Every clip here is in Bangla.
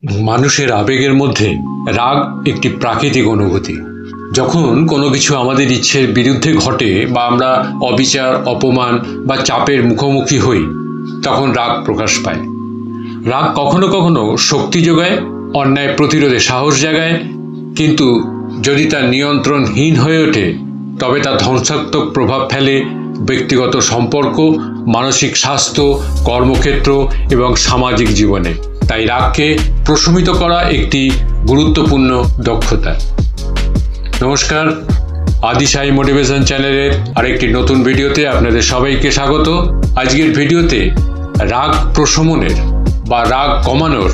মানুষের আবেগের মধ্যে রাগ একটি প্রাকৃতিক অনুভূতি। যখন কোনো কিছু আমাদের ইচ্ছের বিরুদ্ধে ঘটে বা আমরা অবিচার, অপমান বা চাপের মুখোমুখি হই, তখন রাগ প্রকাশ পায়। রাগ কখনো কখনো শক্তি যোগায়, অন্যায় প্রতিরোধে সাহস জাগায়, কিন্তু যদি তা নিয়ন্ত্রণহীন হয়ে ওঠে তবে তা ধ্বংসাত্মক প্রভাব ফেলে ব্যক্তিগত সম্পর্ক, মানসিক স্বাস্থ্য, কর্মক্ষেত্র এবং সামাজিক জীবনে। তাই রাগকে প্রশমিত করা একটি গুরুত্বপূর্ণ দক্ষতা। নমস্কার, আদি সাই মোটিভেশন চ্যানেলের আরেকটি নতুন ভিডিওতে আপনাদের সবাইকে স্বাগত। আজকের ভিডিওতে রাগ প্রশমনের বা রাগ কমানোর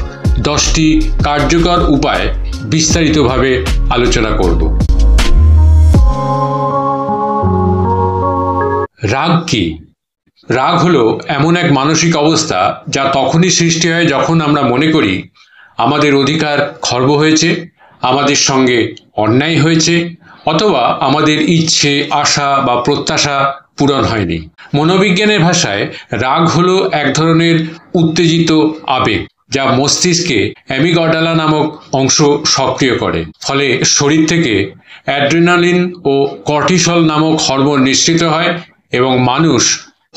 10টি কার্যকর উপায় বিস্তারিতভাবে আলোচনা করব। রাগ কি? রাগ হলো এমন এক মানসিক অবস্থা যা তখনই সৃষ্টি হয় যখন আমরা মনে করি আমাদের অধিকার খর্ব হয়েছে, আমাদের সঙ্গে অন্যায় হয়েছে, অথবা আমাদের ইচ্ছে, আশা বা প্রত্যাশা পূরণ হয়নি। মনোবিজ্ঞানের ভাষায় রাগ হলো এক ধরনের উত্তেজিত আবেগ যা মস্তিষ্কে অ্যামিগডালা নামক অংশ সক্রিয় করে। ফলে শরীর থেকে অ্যাড্রিনালিন ও কর্টিসল নামক হরমোন নিঃসৃত হয় এবং মানুষ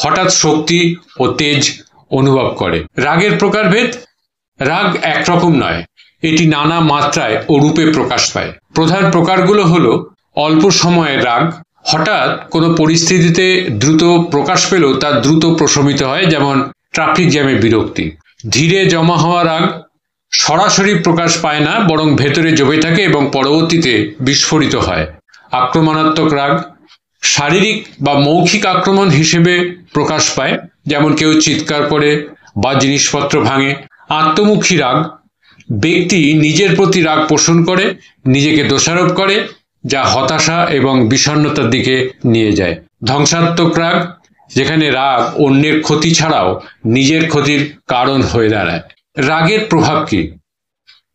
হঠাৎ শক্তি ও তেজ অনুভব করে। রাগের প্রকারভেদ। রাগ একরকম নয়, এটি নানা মাত্রায় ও রূপে প্রকাশ পায়। প্রধান প্রকারগুলো হলো অল্প সময়ের রাগ, হঠাৎ কোনো পরিস্থিতিতে দ্রুত প্রকাশ পেলেও তা দ্রুত প্রশমিত হয়, যেমন ট্রাফিক জ্যামে বিরক্তি। ধীরে জমা হওয়া রাগ সরাসরি প্রকাশ পায় না, বরং ভেতরে জমে থাকে এবং পরবর্তীতে বিস্ফোরিত হয়। আক্রমণাত্মক রাগ শারীরিক বা মৌখিক আক্রমণ হিসেবে প্রকাশ পায়, যেমন কেউ চিৎকার করে বা জিনিসপত্র ভাঙে। আত্মমুখী রাগ ব্যক্তি নিজের প্রতি রাগ পোষণ করে, নিজেকে দোষারোপ করে, যা হতাশা এবং বিষণ্ণতার দিকে নিয়ে যায়। ধ্বংসাত্মক রাগ, যেখানে রাগ অন্যের ক্ষতি ছাড়াও নিজের ক্ষতির কারণ হয়ে দাঁড়ায়। রাগের প্রভাব কি?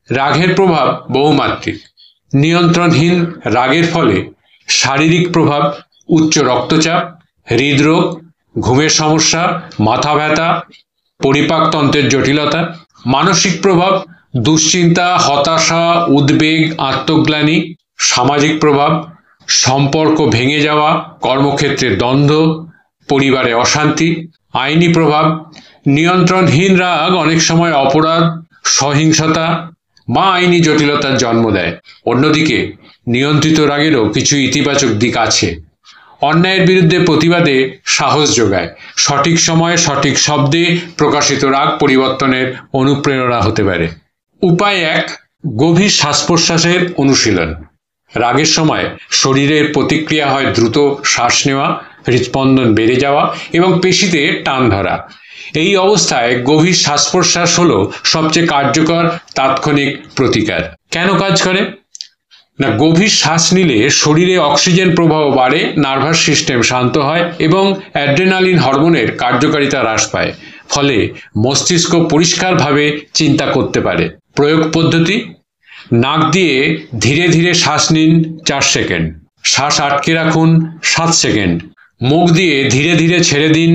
রাগের প্রভাব বহুমাত্রিক। নিয়ন্ত্রণহীন রাগের ফলে শারীরিক প্রভাব: উচ্চ রক্তচাপ, হৃদরোগ, ঘুমের সমস্যা, মাথা ব্যথা, পরিপাকতন্ত্রের জটিলতা। মানসিক প্রভাব: দুশ্চিন্তা, হতাশা, উদ্বেগ, আত্মগ্লানি। সামাজিক প্রভাব: সম্পর্ক ভেঙে যাওয়া, কর্মক্ষেত্রে দ্বন্দ্ব, পরিবারে অশান্তি। আইনি প্রভাব: নিয়ন্ত্রণহীন রাগ অনেক সময় অপরাধ, সহিংসতা বা আইনি জটিলতার জন্ম দেয়। অন্যদিকে নিয়ন্ত্রিত রাগেরও কিছু ইতিবাচক দিক আছে। অন্যায়ের বিরুদ্ধে প্রতিবাদে সাহস যোগায়। সঠিক সময়ে সঠিক শব্দে প্রকাশিত রাগ পরিবর্তনের অনুপ্রেরণা হতে পারে। উপায় 1, গভীর শ্বাস প্রশ্বাসের অনুশীলন। রাগের সময় শরীরের প্রতিক্রিয়া হয় দ্রুত শ্বাস নেওয়া, হৃদস্পন্দন বেড়ে যাওয়া এবং পেশিতে টান ধরা। এই অবস্থায় গভীর শ্বাস প্রশ্বাস হলো সবচেয়ে কার্যকর তাৎক্ষণিক প্রতিকার। কেন কাজ করে না? গভীর শ্বাস নিলে শরীরে অক্সিজেন প্রবাহ বাড়ে, নার্ভাস সিস্টেম শান্ত হয় এবং অ্যাড্রেনালিন হরমোনের কার্যকারিতা হ্রাস পায়। ফলে মস্তিষ্ক পরিষ্কারভাবে চিন্তা করতে পারে। প্রয়োগ পদ্ধতি: নাক দিয়ে ধীরে ধীরে শ্বাস নিন 4 সেকেন্ড, শ্বাস আটকে রাখুন 7 সেকেন্ড, মুখ দিয়ে ধীরে ধীরে ছেড়ে দিন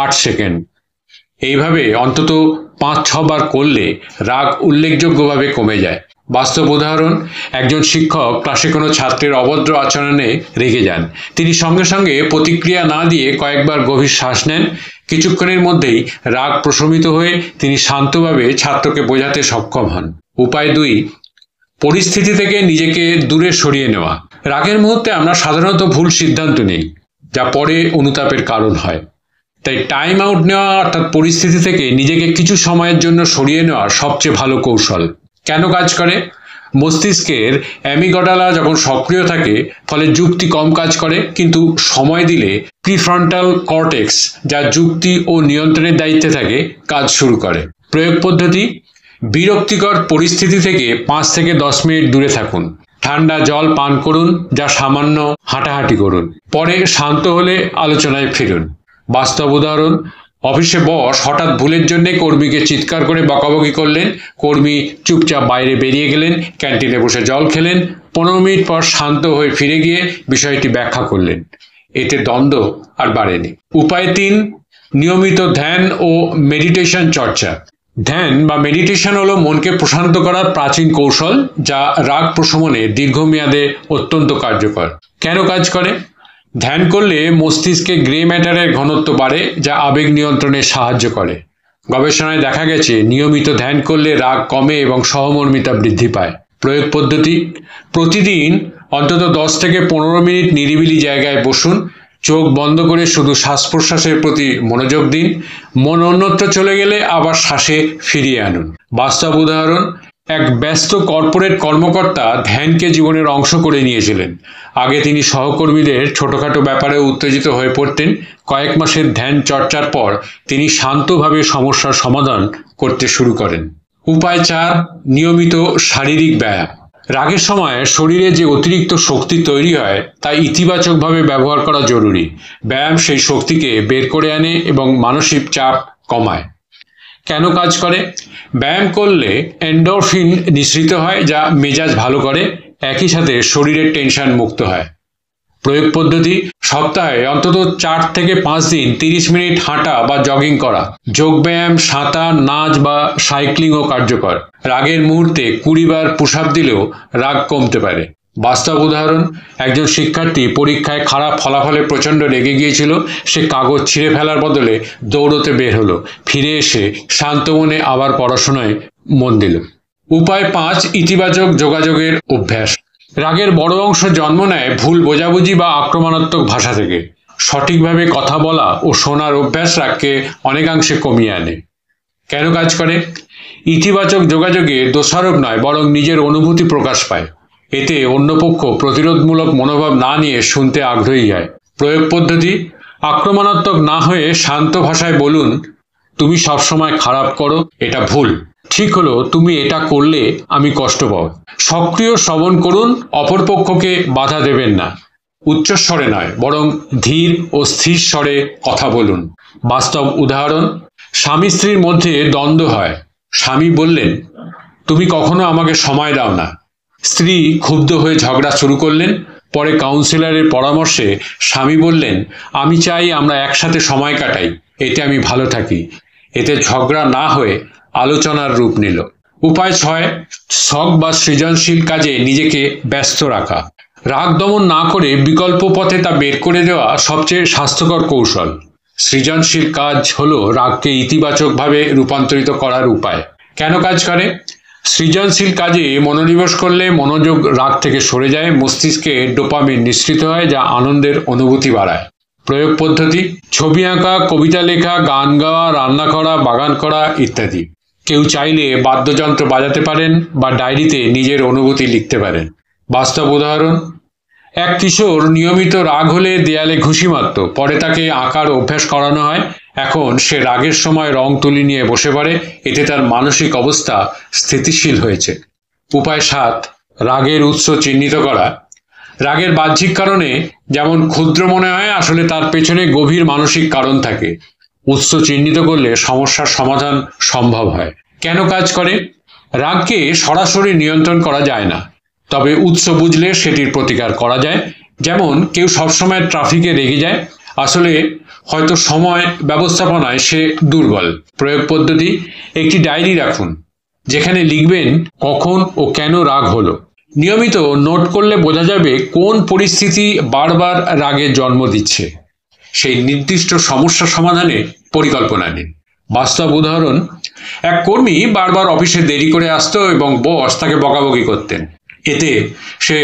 8 সেকেন্ড। এইভাবে অন্তত 5-6 বার করলে রাগ উল্লেখযোগ্যভাবে কমে যায়। বাস্তব উদাহরণ: একজন শিক্ষক ক্লাসে কোনো ছাত্রের অভদ্র আচরণে রেগে যান। তিনি সঙ্গে সঙ্গে প্রতিক্রিয়া না দিয়ে কয়েকবার গভীর শ্বাস নেন। কিছুক্ষণের মধ্যেই রাগ প্রশমিত হয়ে তিনি শান্তভাবে ছাত্রকে বোঝাতে সক্ষম হন। উপায় 2, পরিস্থিতি থেকে নিজেকে দূরে সরিয়ে নেওয়া। রাগের মুহূর্তে আমরা সাধারণত ভুল সিদ্ধান্ত নিই, যা পরে অনুতাপের কারণ হয়। তাই টাইম আউট নেওয়া, অর্থাৎ পরিস্থিতি থেকে নিজেকে কিছু সময়ের জন্য সরিয়ে নেওয়া সবচেয়ে ভালো কৌশল। কেন কাজ করে? মস্তিষ্কের অ্যামিগডালা যখন সক্রিয় থাকে ফলে যুক্তি কম কাজ করে, কিন্তু সময় দিলে প্রিফ্রন্টাল কর্টেক্স, যা যুক্তি ও নিয়ন্ত্রণের দায়িত্বে থাকে, কাজ শুরু করে। প্রয়োগ পদ্ধতি: বিরক্তিকর পরিস্থিতি থেকে 5 থেকে 10 মিনিট দূরে থাকুন। ঠান্ডা জল পান করুন, যা সামান্য হাঁটাহাঁটি করুন। পরে শান্ত হলে আলোচনায় ফিরুন। বাস্তব উদাহরণ: অফিসে বস হঠাৎ ভুলের জন্য কর্মীকে চিৎকার করে বকাবকি করলেন। কর্মী চুপচাপ বাইরে বেরিয়ে গেলেন, ক্যান্টিনে বসে জল খেলেন। 15 মিনিট পর শান্ত হয়ে ফিরে গিয়ে বিষয়টি ব্যাখ্যা করলেন। এতে দ্বন্দ্ব আর বাড়েনি। উপায় 3, নিয়মিত ধ্যান ও মেডিটেশন চর্চা। ধ্যান বা মেডিটেশন হলো মনকে প্রশান্ত করার প্রাচীন কৌশল, যা রাগ প্রশমনে দীর্ঘমেয়াদে অত্যন্ত কার্যকর। কেন কাজ করে? ধ্যান করলে মস্তিষ্কে গ্রে ম্যাটারের ঘনত্ব বাড়ে, যা আবেগ নিয়ন্ত্রণে সাহায্য করে। গবেষণায় দেখা গেছে নিয়মিত ধ্যান করলে রাগ কমে এবং সহমর্মিতা বৃদ্ধি পায়। প্রয়োগ পদ্ধতি: প্রতিদিন অন্তত 10 থেকে 15 মিনিট নিরিবিলি জায়গায় বসুন, চোখ বন্ধ করে শুধু শ্বাস প্রশ্বাসের প্রতি মনোযোগ দিন। মন অন্যত্র চলে গেলে আবার শ্বাসে ফিরিয়ে আনুন। বাস্তব উদাহরণ: এক ব্যস্ত কর্পোরেট কর্মকর্তা ধ্যানকে জীবনের অংশ করে নিয়েছিলেন। আগে তিনি সহকর্মীদের ছোটখাটো ব্যাপারে উত্তেজিত হয়ে পড়তেন। কয়েক মাসের ধ্যান চর্চার পর তিনি শান্তভাবে সমস্যার সমাধান করতে শুরু করেন। উপায় 4: নিয়মিত শারীরিক ব্যায়াম। রাগের সময় শরীরে যে অতিরিক্ত শক্তি তৈরি হয় তা ইতিবাচকভাবে ব্যবহার করা জরুরি। ব্যায়াম সেই শক্তিকে বের করে আনে এবং মানসিক চাপ কমায়। কেন কাজ করে? ব্যায়াম করলে এন্ডোরফিন নিঃসৃত হয়, যা মেজাজ ভালো করে, একই সাথে শরীরের টেনশন মুক্ত হয়। প্রয়োগ পদ্ধতি: সপ্তাহে অন্তত 4 থেকে 5 দিন 30 মিনিট হাঁটা বা জগিং করা। যোগব্যায়াম, সাঁতার, নাচ বা সাইক্লিংও কার্যকর। রাগের মুহূর্তে 20 বার পুশ আপ দিলেও রাগ কমতে পারে। বাস্তব উদাহরণ: একজন শিক্ষার্থী পরীক্ষায় খারাপ ফলাফলে প্রচণ্ড রেগে গিয়েছিল। সে কাগজ ছিঁড়ে ফেলার বদলে দৌড়তে বের হলো। ফিরে এসে শান্ত মনে আবার পড়াশোনায় মন দিল। উপায় 5: ইতিবাচক যোগাযোগের অভ্যাস। রাগের বড় অংশ জন্ম নেয় ভুল বোঝাবুঝি বা আক্রমণাত্মক ভাষা থেকে। সঠিকভাবে কথা বলা ও শোনার অভ্যাস রাগকে অনেকাংশে কমিয়ে আনে। কেন কাজ করে? ইতিবাচক যোগাযোগে দোষারোপ নয়, বরং নিজের অনুভূতি প্রকাশ পায়। এতে অন্য পক্ষ প্রতিরোধমূলক মনোভাব না নিয়ে শুনতে আগ্রহী হয়। প্রয়োগ পদ্ধতি: আক্রমণাত্মক না হয়ে শান্ত ভাষায় বলুন, তুমি সবসময় খারাপ করো, এটা ভুল। ঠিক হলো, তুমি এটা করলে আমি কষ্ট পাবো। সক্রিয় শ্রবণ করুন, অপরপক্ষকে বাধা দেবেন না। উচ্চস্বরে নয়, বরং ধীর ও স্থির স্বরে কথা বলুন। বাস্তব উদাহরণ: স্বামী স্ত্রীর মধ্যে দ্বন্দ্ব হয়। স্বামী বললেন, তুমি কখনো আমাকে সময় দাও না। স্ত্রী ক্ষুব্ধ হয়ে ঝগড়া শুরু করলেন। পরে কাউন্সিলরের পরামর্শে স্বামী বললেন, আমি চাই আমরা একসাথে সময় কাটাই, এতে আমি ভালো থাকি। এতে ঝগড়া না হয়ে আলোচনার রূপ নিল। উপায় 6: শখ বা সৃজনশীল কাজে নিজেকে ব্যস্ত রাখা। রাগ দমন না করে বিকল্প পথে তা বের করে দেওয়া সবচেয়ে স্বাস্থ্যকর কৌশল। সৃজনশীল কাজ হলো রাগকে ইতিবাচকভাবে রূপান্তরিত করার উপায়। কেন কাজ করে? সৃজনশীল কাজে মনোনিবেশ করলে মনোযোগ রাগ থেকে সরে যায়, মস্তিষ্কে ডোপামিন নিঃসৃত হয়, যা আনন্দের অনুভূতি বাড়ায়। প্রয়োগ পদ্ধতি: ছবি আঁকা, কবিতা লেখা, গান গাওয়া, রান্না করা, বাগান করা ইত্যাদি। কেউ চাইলে বাদ্যযন্ত্র বাজাতে পারেন বা ডায়েরিতে নিজের অনুভূতি লিখতে পারেন। বাস্তব উদাহরণ: এক কিশোর নিয়মিত রাগ হলে দেয়ালে ঘুষি মারত। পরে তাকে আঁকার অভ্যাস করানো হয়। এখন সে রাগের সময় রং তুলি নিয়ে বসে পড়ে। এতে তার মানসিক অবস্থা স্থিতিশীল হয়েছে। উপায় 7: রাগের উৎস চিহ্নিত করা। রাগের বাহ্যিক কারণে যেমন ক্ষুদ্র মনে হয়, আসলে তার পেছনে গভীর মানসিক কারণ থাকে। উৎস চিহ্নিত করলে সমস্যার সমাধান সম্ভব হয়। কেন কাজ করে? রাগকে সরাসরি নিয়ন্ত্রণ করা যায় না, তবে উৎস বুঝলে সেটির প্রতিকার করা যায়। যেমন কেউ সবসময় ট্রাফিকে রেগে যায়, আসলে হয়তো সময় ব্যবস্থাপনায় সে দুর্বল। প্রয়োগ পদ্ধতি: একটি ডায়েরি রাখুন, যেখানে লিখবেন কখন ও কেন রাগ হলো। নিয়মিত নোট করলে বোঝা যাবে কোন পরিস্থিতি বারবার রাগের জন্ম দিচ্ছে। সেই নির্দিষ্ট সমস্যা সমাধানে পরিকল্পনা নিন। বাস্তব উদাহরণ: এক কর্মী বারবার অফিসে দেরি করে আসতো এবং বস তাকে বকাবকি করতেন। এতে সে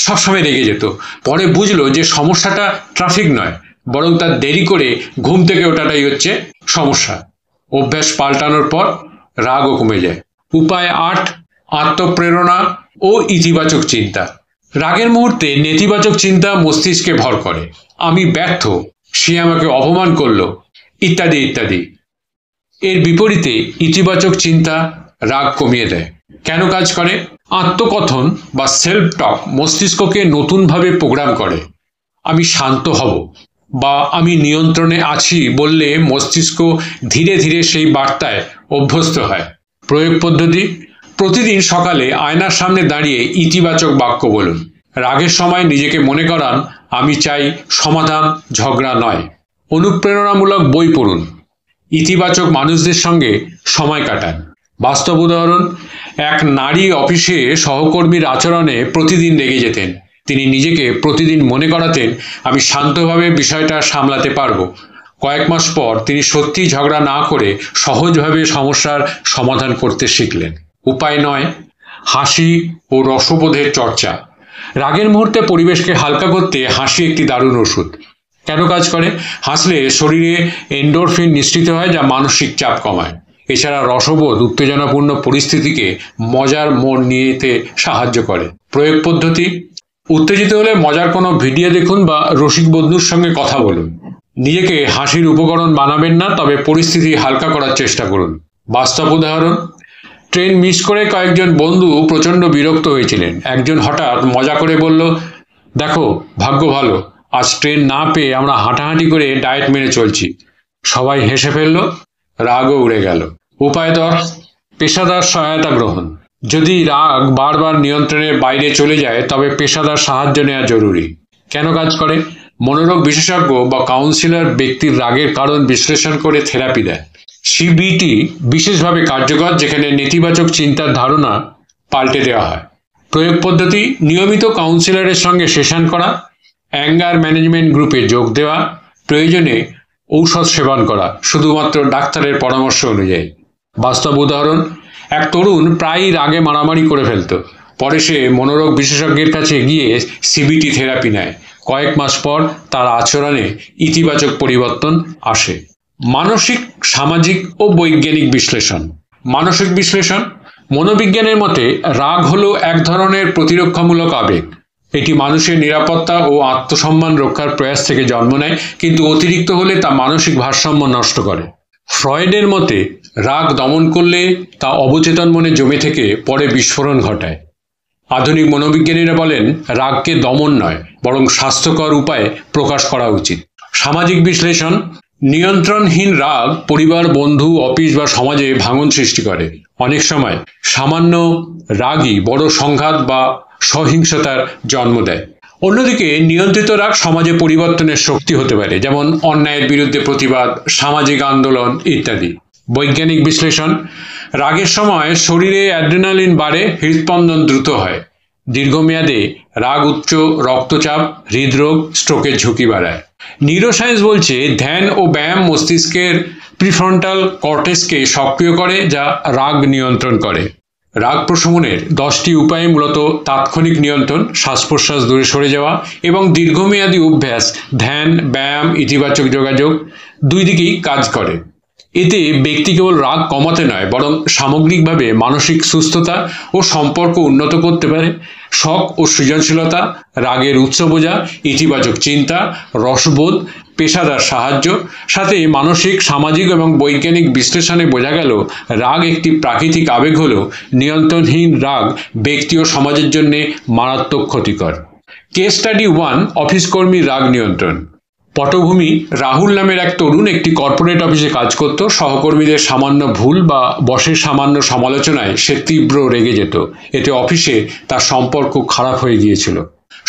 সবসময় রেগে যেত। পরে বুঝলো যে সমস্যাটা ট্রাফিক নয়, বরং তার দেরি করে ঘুম থেকে ওঠাটাই হচ্ছে সমস্যা। অভ্যাস পাল্টানোর পর রাগও কমে যায়। উপায় 8: আত্মপ্রেরণা ও ইতিবাচক চিন্তা। রাগের মুহূর্তে নেতিবাচক চিন্তা মস্তিষ্কে ভর করে। আমি ব্যর্থ, সে আমাকে অপমান করলো, ইত্যাদি ইত্যাদি। এর বিপরীতে ইতিবাচক চিন্তা রাগ কমিয়ে দেয়। কেন কাজ করে? আত্মকথন বা সেলফ টক মস্তিষ্ককে নতুনভাবে প্রোগ্রাম করে। আমি শান্ত হব বা আমি নিয়ন্ত্রণে আছি বললে মস্তিষ্ক ধীরে ধীরে সেই বার্তায় অভ্যস্ত হয়। প্রয়োগ পদ্ধতি: প্রতিদিন সকালে আয়নার সামনে দাঁড়িয়ে ইতিবাচক বাক্য বলুন। রাগের সময় নিজেকে মনে করান, আমি চাই সমাধান, ঝগড়া নয়। অনুপ্রেরণামূলক বই পড়ুন। ইতিবাচক মানুষদের সঙ্গে সময় কাটান। বাস্তব উদাহরণ, এক নারী অফিসে সহকর্মীর আচরণে প্রতিদিন রেগে যেতেন। তিনি নিজেকে প্রতিদিন মনে করাতেন, আমি শান্তভাবে বিষয়টা সামলাতে পারবো। কয়েক মাস পর তিনি সত্যিই ঝগড়া না করে সহজভাবে সমস্যার সমাধান করতে শিখলেন। উপায় নয়, হাসি ও রসবোধের চর্চা। রাগের মুহূর্তে পরিবেশকে হালকা করতে হাসি একটি দারুণ ওষুধ। কেন কাজ করে? হাসলে শরীরে এন্ডোরফিন নিঃসৃত হয়, যা মানসিক চাপ কমায়। এছাড়া রসবোধ উত্তেজনাপূর্ণ পরিস্থিতিকে মজার মোড় নিতে সাহায্য করে। প্রয়োগ পদ্ধতি, উত্তেজিত হলে মজার কোনো ভিডিও দেখুন বা রসিক বন্ধুর সঙ্গে কথা বলুন। নিজেকে হাসির উপকরণ বানাবেন না, তবে পরিস্থিতি হালকা করার চেষ্টা করুন। বাস্তব উদাহরণ, ট্রেন মিস করে কয়েকজন বন্ধু প্রচণ্ড বিরক্ত হয়েছিলেন। একজন হঠাৎ মজা করে বলল, দেখো ভাগ্য ভালো, আজ ট্রেন না পেয়ে আমরা হাঁটাহাঁটি করে ডায়েট মেনে চলছি। সবাই হেসে ফেলল, রাগও উড়ে গেল। উপায় 10, পেশাদার সহায়তা গ্রহণ। যদি রাগ বারবার নিয়ন্ত্রণের বাইরে চলে যায়, তবে পেশাদার সাহায্য নেওয়া জরুরি। কেন কাজ করে? মনোরোগ বিশেষজ্ঞ বা কাউন্সিলর ব্যক্তির রাগের কারণ বিশ্লেষণ করে থেরাপি দেয়। সিবিটি বিশেষভাবে কার্যকর, যেখানে নেতিবাচক চিন্তার ধারণা পাল্টে দেওয়া হয়। প্রয়োগ পদ্ধতি, নিয়মিত কাউন্সিলরের সঙ্গে সেশন করা, অ্যাঙ্গার ম্যানেজমেন্ট গ্রুপে যোগ দেওয়া, প্রয়োজনে ঔষধ সেবন করা, শুধুমাত্র ডাক্তারের পরামর্শ অনুযায়ী। বাস্তব উদাহরণ, এক তরুণ প্রায়ই রাগে মারামারি করে ফেলত। পরে সে মনোরোগ বিশেষজ্ঞের কাছে গিয়ে সিবিটি থেরাপি নেয়। কয়েক মাস পর তার আচরণে ইতিবাচক পরিবর্তন আসে। মানসিক, সামাজিক ও বৈজ্ঞানিক বিশ্লেষণ। মানসিক বিশ্লেষণ, মনোবিজ্ঞানের মতে রাগ হলো এক ধরনের প্রতিরক্ষামূলক আবেগ। এটি মানুষের নিরাপত্তা ও আত্মসম্মান রক্ষার প্রয়াস থেকে জন্ম নেয়, কিন্তু অতিরিক্ত হলে তা মানসিক ভারসাম্য নষ্ট করে। ফ্রয়েডের মতে রাগ দমন করলে তা অবচেতন মনে জমে থেকে পরে বিস্ফোরণ ঘটায়। আধুনিক মনোবিজ্ঞানীরা বলেন, রাগকে দমন নয়, বরং স্বাস্থ্যকর উপায়ে প্রকাশ করা উচিত। সামাজিক বিশ্লেষণ, নিয়ন্ত্রণহীন রাগ পরিবার, বন্ধু, অফিস বা সমাজে ভাঙন সৃষ্টি করে। অনেক সময় সামান্য রাগই বড় সংঘাত বা সহিংসতার জন্ম দেয়। অন্যদিকে নিয়ন্ত্রিত রাগ সমাজে পরিবর্তনের শক্তি হতে পারে, যেমন অন্যায়ের বিরুদ্ধে প্রতিবাদ, সামাজিক আন্দোলন ইত্যাদি। বৈজ্ঞানিক বিশ্লেষণ, রাগের সময় শরীরে অ্যাড্রিনালিন বাড়ে, হৃদস্পন্দন দ্রুত হয়। দীর্ঘমেয়াদে রাগ উচ্চ রক্তচাপ, হৃদরোগ, স্ট্রোকের ঝুঁকি বাড়ায়। নিউরোসায়েন্স বলছে, ধ্যান ও ব্যায়াম মস্তিষ্কের প্রিফ্রন্টাল কর্টেক্সকে সক্রিয় করে, যা রাগ নিয়ন্ত্রণ করে। রাগ প্রশমনের 10টি উপায় মূলত তাৎক্ষণিক নিয়ন্ত্রণ, শ্বাস প্রশ্বাস দূরে সরে যাওয়া এবং দীর্ঘমেয়াদী অভ্যাস, ধ্যান, ব্যায়াম, ইতিবাচক যোগাযোগ, দুই দিকেই কাজ করে। এতে ব্যক্তি কেবল রাগ কমাতে নয়, বরং সামগ্রিকভাবে মানসিক সুস্থতা ও সম্পর্ক উন্নত করতে পারে। শখ ও সৃজনশীলতা, রাগের উৎস বোঝা, ইতিবাচক চিন্তা, রসবোধ, পেশাদার সাহায্য, সাথে মানসিক, সামাজিক এবং বৈজ্ঞানিক বিশ্লেষণে বোঝা গেল রাগ একটি প্রাকৃতিক আবেগ হলেও নিয়ন্ত্রণহীন রাগ ব্যক্তি ও সমাজের জন্য মারাত্মক ক্ষতিকর। কেস স্টাডি 1, অফিস কর্মীর রাগ নিয়ন্ত্রণ। পটভূমি, রাহুল নামের এক তরুণ একটি কর্পোরেট অফিসে কাজ করত। সহকর্মীদের সামান্য ভুল বা বসের সামান্য সমালোচনায় সে তীব্র রেগে যেত। এতে অফিসে তার সম্পর্ক খারাপ হয়ে গিয়েছিল।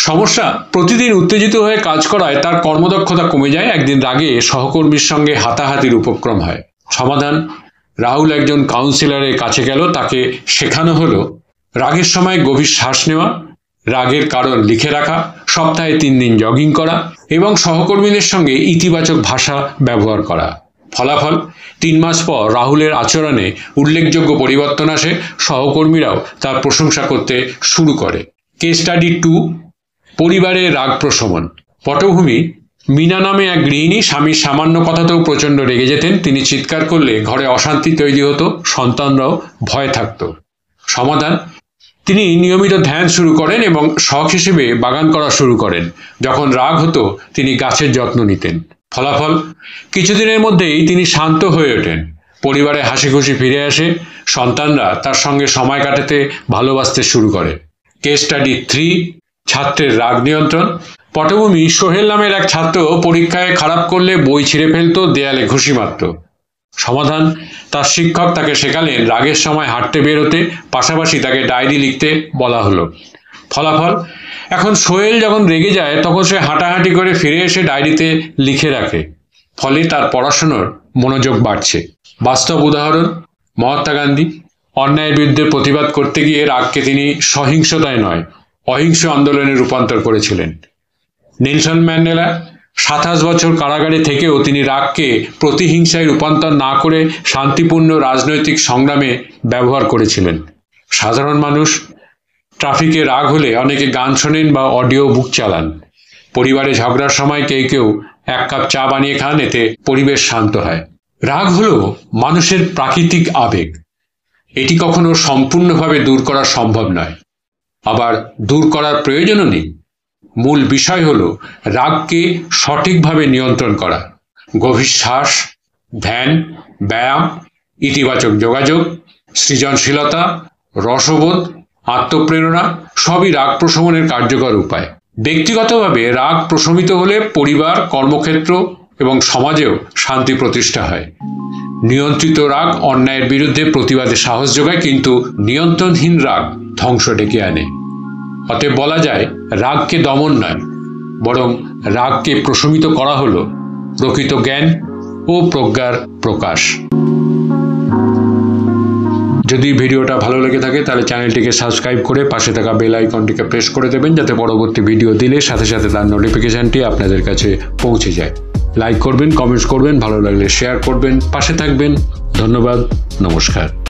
সমস্যা, প্রতিদিন উত্তেজিত হয়ে কাজ করায় তার কর্মদক্ষতা কমে যায়। একদিন রাগে সহকর্মীর সঙ্গে হাতাহাতির উপক্রম হয়। সমাধান, রাহুল একজন কাউন্সিলরের কাছে গেল। তাকে শেখানো হলো রাগের সময় গভীর শ্বাস নেওয়া, রাগের কারণ লিখে রাখা, সপ্তাহে 3 দিন জগিং করা এবং সহকর্মীদের সঙ্গে ইতিবাচক ভাষা ব্যবহার করা। ফলাফল, 3 মাস পর রাহুলের আচরণে উল্লেখযোগ্য পরিবর্তন আসে। সহকর্মীরাও তার প্রশংসা করতে শুরু করে। কেস স্টাডি 2, পরিবারে রাগ প্রশমন। পটভূমি, মিনা নামে এক গৃহিণী স্বামীর সামান্য কথাতেও প্রচণ্ড রেগে যেতেন। তিনি চিৎকার করলে ঘরে অশান্তি তৈরি হতো, সন্তানরাও ভয় থাকত। সমাধান, তিনি নিয়মিত ধ্যান শুরু করেন এবং শখ হিসেবে বাগান করা শুরু করেন। যখন রাগ হতো তিনি গাছের যত্ন নিতেন। ফলাফল, কিছুদিনের মধ্যেই তিনি শান্ত হয়ে ওঠেন। পরিবারে হাসি খুশি ফিরে আসে। সন্তানরা তার সঙ্গে সময় কাটাতে ভালোবাসতে শুরু করে। কেস স্টাডি 3, ছাত্রের রাগ নিয়ন্ত্রণ। পটভূমি, সোহেল নামের এক ছাত্র পরীক্ষায় খারাপ করলে বই ছিঁড়ে ফেলত, দেয়ালে ঘুষি মারত। সমাধান, তার শিক্ষক তাকে শেখালেন রাগের সময় হাঁটতে বেরোতে, পাশাপাশি তাকে ডায়েরি লিখতে বলা হলো। ফলাফল, এখন সোহেল যখন রেগে যায় তখন সে হাঁটাহাঁটি করে ফিরে এসে ডায়েরিতে লিখে রাখে। ফলে তার পড়াশোনার মনোযোগ বাড়ছে। বাস্তব উদাহরণ মহাত্মা গান্ধী। অন্যায়ের বিরুদ্ধে প্রতিবাদ করতে গিয়ে রাগকে তিনি সহিংসতায় নয়, অহিংস আন্দোলনে রূপান্তর করেছিলেন। নেলসন ম্যান্ডেলা 27 বছর কারাগারে থেকেও তিনি রাগকে প্রতিহিংসায় রূপান্তর না করে শান্তিপূর্ণ রাজনৈতিক সংগ্রামে ব্যবহার করেছিলেন। সাধারণ মানুষ ট্রাফিকে রাগ হলে অনেকে গান শোনেন বা অডিও বুক চালান। পরিবারে ঝগড়ার সময় কেউ কেউ 1 কাপ চা বানিয়ে খান, এতে পরিবেশ শান্ত হয়। রাগ হলো মানুষের প্রাকৃতিক আবেগ। এটি কখনো সম্পূর্ণভাবে দূর করা সম্ভব নয়, আবার দূর করার প্রয়োজনও নেই। মূল বিষয় হলো রাগকে সঠিকভাবে নিয়ন্ত্রণ করা। গভীর শ্বাস, ধ্যান, ব্যায়াম, ইতিবাচক যোগাযোগ, সৃজনশীলতা, রসবোধ, আত্মপ্রেরণা সবই রাগ প্রশমনের কার্যকর উপায়। ব্যক্তিগতভাবে রাগ প্রশমিত হলে পরিবার, কর্মক্ষেত্র এবং সমাজেও শান্তি প্রতিষ্ঠা হয়। নিয়ন্ত্রিত রাগ অন্যায়ের বিরুদ্ধে প্রতিবাদে সাহস যোগায়, কিন্তু নিয়ন্ত্রণহীন রাগ ধ্বংস ডেকে আনে। অতএব বলা যায়, রাগকে দমন নয়, বরং রাগকে প্রশমিত করা হলো প্রকৃত জ্ঞান ও প্রজ্ঞার প্রকাশ। যদি ভিডিওটা ভালো লেগে থাকে তাহলে চ্যানেলটিকে সাবস্ক্রাইব করে পাশে থাকা বেল আইকনটিকে প্রেস করে দেবেন, যাতে পরবর্তী ভিডিও দিলে সাথে সাথে তার নোটিফিকেশনটি আপনাদের কাছে পৌঁছে যায়। লাইক করবেন, কমেন্টস করবেন, ভালো লাগলে শেয়ার করবেন, পাশে থাকবেন। ধন্যবাদ, নমস্কার।